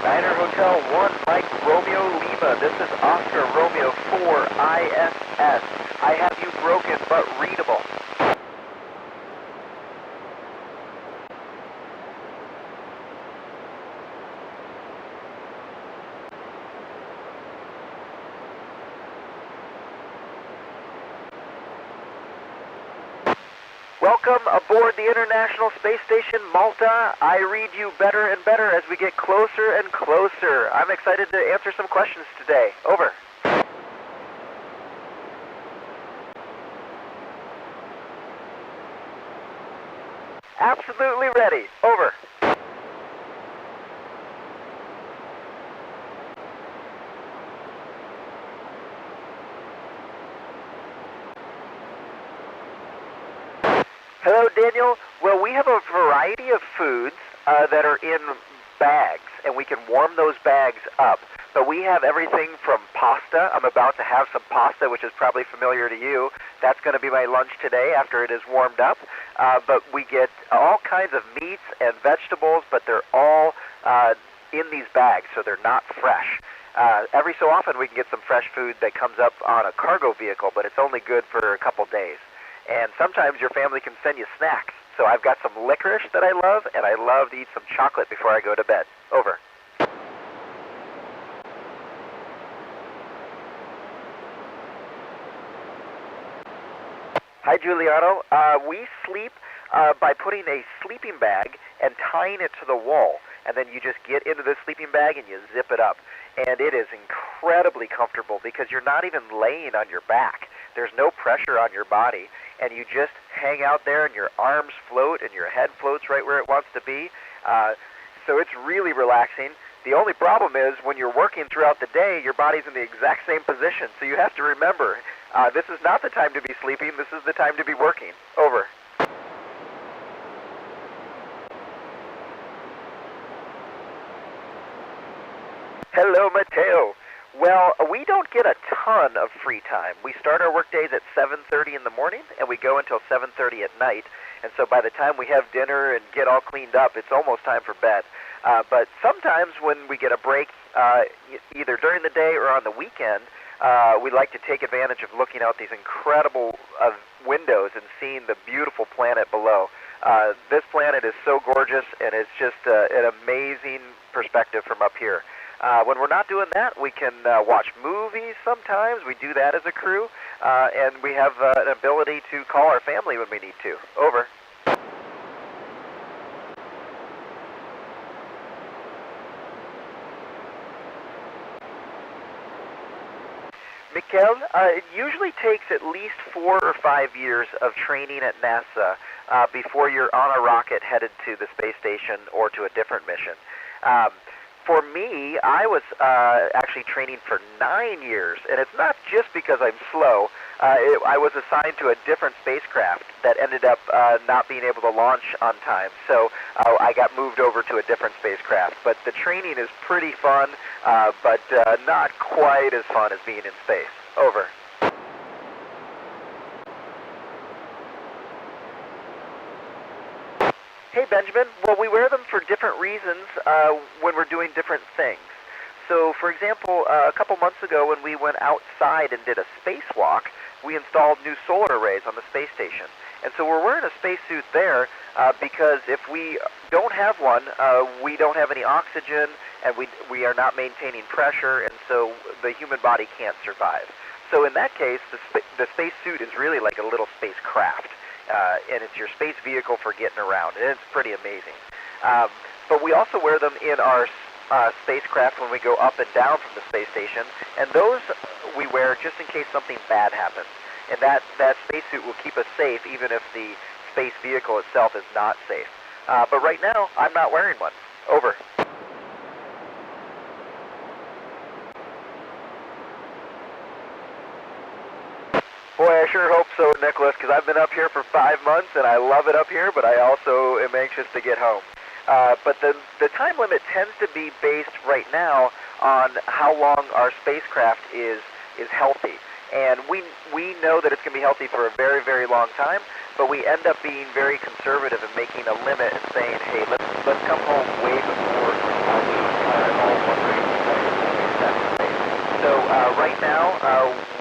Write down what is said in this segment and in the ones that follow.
Niner Hotel 1, Mike Romeo Lima. This is Oscar Romeo 4 ISS. I have you broken but readable. Welcome aboard the International Space Station Malta. I read you better and better as we get closer and closer. I'm excited to answer some questions today. Over. Absolutely ready. Over. Hello, Daniel. Well, we have a variety of foods that are in bags, and we can warm those bags up. But we have everything from pasta. I'm about to have some pasta, which is probably familiar to you. That's going to be my lunch today after it is warmed up. But we get all kinds of meats and vegetables, but they're all in these bags, so they're not fresh. Every so often we can get some fresh food that comes up on a cargo vehicle, but it's only good for a couple days. And sometimes your family can send you snacks. So I've got some licorice that I love, and I love to eat some chocolate before I go to bed. Over. Hi, Giuliano. We sleep by putting a sleeping bag and tying it to the wall. And then you just get into the sleeping bag and you zip it up. And it is incredibly comfortable because you're not even laying on your back. There's no pressure on your body. And you just hang out there and your arms float and your head floats right where it wants to be. So it's really relaxing. The only problem is when you're working throughout the day, your body's in the exact same position. So you have to remember, this is not the time to be sleeping, this is the time to be working. Over. Hello, Mateo. Well, we don't get a ton of free time. We start our work days at 7:30 in the morning, and we go until 7:30 at night. And so by the time we have dinner and get all cleaned up, it's almost time for bed. But sometimes when we get a break, either during the day or on the weekend, we like to take advantage of looking out these incredible windows and seeing the beautiful planet below. This planet is so gorgeous, and it's just an amazing perspective from up here. When we're not doing that, we can watch movies sometimes. We do that as a crew. And we have an ability to call our family when we need to. Over. Mikkel, it usually takes at least 4 or 5 years of training at NASA before you're on a rocket headed to the space station or to a different mission. For me, I was actually training for 9 years, and it's not just because I'm slow. I was assigned to a different spacecraft that ended up not being able to launch on time, so I got moved over to a different spacecraft. But the training is pretty fun, but not quite as fun as being in space. Over. Hey, Benjamin. Well, we wear them for different reasons when we're doing different things. So, for example, a couple months ago when we went outside and did a spacewalk, we installed new solar arrays on the space station. And so we're wearing a spacesuit there because if we don't have one, we don't have any oxygen, and we are not maintaining pressure, and so the human body can't survive. So in that case, the spacesuit is really like a little spacecraft. And it's your space vehicle for getting around, and it's pretty amazing. But we also wear them in our spacecraft when we go up and down from the space station, and those we wear just in case something bad happens. And that spacesuit will keep us safe even if the space vehicle itself is not safe. But right now, I'm not wearing one. Over. Boy, I sure hope so, Nicholas, because I've been up here for 5 months, and I love it up here, but I also am anxious to get home. But the time limit tends to be based right now on how long our spacecraft is healthy. And we know that it's going to be healthy for a very, very long time, but we end up being very conservative and making a limit and saying, hey, let's come home way before we all wondering space. So right now,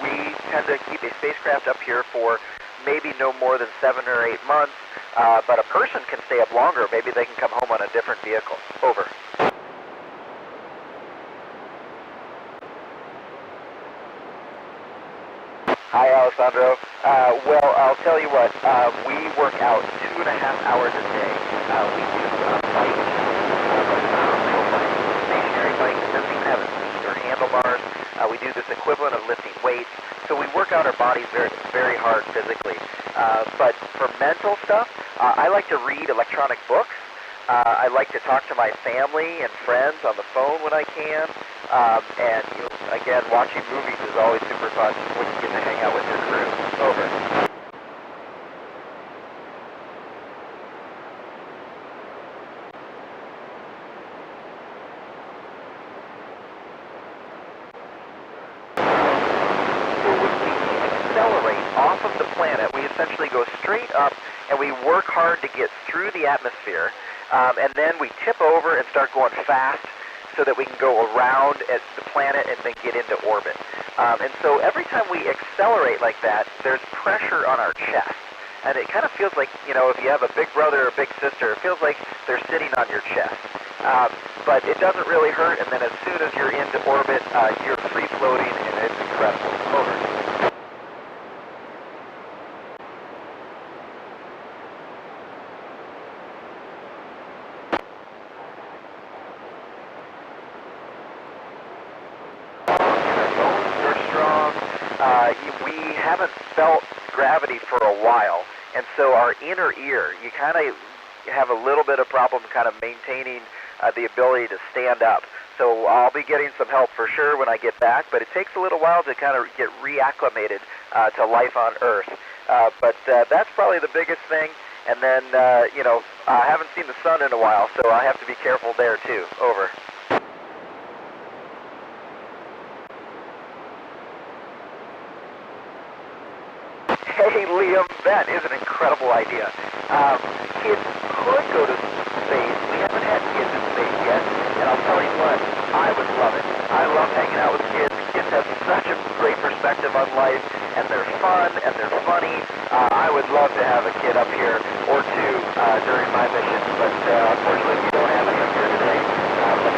we tend to keep a spacecraft up here for maybe no more than 7 or 8 months, but a person can stay up longer. Maybe they can come home on a different vehicle. Over. Hi, Alessandro. Well, I'll tell you what, we work out 2.5 hours a day. We do bikes, stationary bikes, doesn't even have a seat or handlebars. We do this equivalent of lifting weights. So we work out our bodies very, very hard physically. But for mental stuff, I like to read electronic books. I like to talk to my family and friends on the phone when I can. And again, watching movies is always super fun when you get to hang out with your crew. Over. So when we accelerate off of the planet, we essentially go straight up and we work hard to get through the atmosphere. And then we tip over and start going fast so that we can go around at the planet and then get into orbit. And so every time we accelerate like that, there's pressure on our chest. And it kind of feels like, if you have a big brother or a big sister, it feels like they're sitting on your chest. But it doesn't really hurt, and then as soon as you're into orbit, you're free floating, and it's incredible. Over. We haven't felt gravity for a while, and so our inner ear, you kind of have a little bit of problem kind of maintaining the ability to stand up. So I'll be getting some help for sure when I get back, but it takes a little while to kind of get reacclimated to life on Earth. But that's probably the biggest thing. And then, I haven't seen the sun in a while, so I have to be careful there too. Over. Hey, Liam, that is an incredible idea. Kids could go to space. We haven't had kids in space yet, and I'll tell you what, I would love it. I love hanging out with kids. Kids have such a great perspective on life, and they're fun, and they're funny. I would love to have a kid up here or two during my mission, but unfortunately we don't have any up here today. But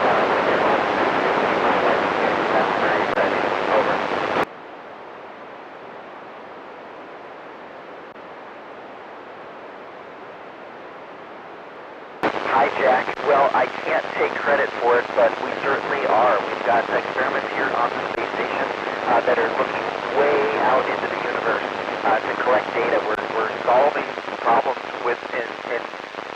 that's very exciting. Over. Hi, Jack. Well, I can't take credit for it, but we certainly are. We've got experiments here on the space station that are looking way out into the universe to collect data. We're solving problems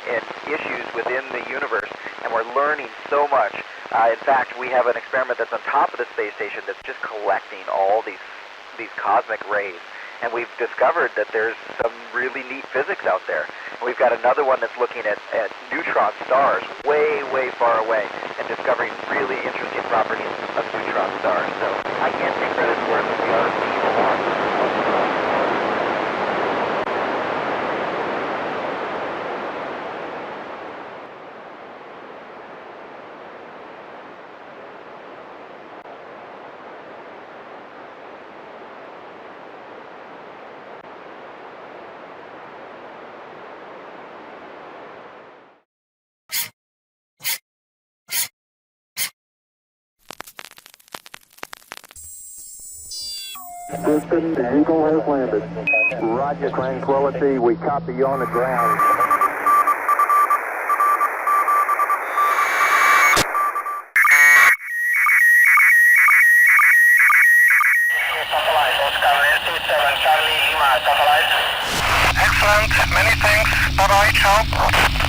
and issues within the universe, and we're learning so much. In fact, we have an experiment that's on top of the space station that's just collecting all these cosmic rays. And we've discovered that there's some really neat physics out there. And we've got another one that's looking at neutron stars way, way far away and discovering really interesting properties of neutron stars. So I can't take credit for it, but we are seeing a lot. Houston, the Eagle has landed. Roger, Tranquility. We copy you on the ground. Satellite, Oscar, 27, Charlie, Lima, satellite. Excellent, many thanks. Bye-bye, ciao.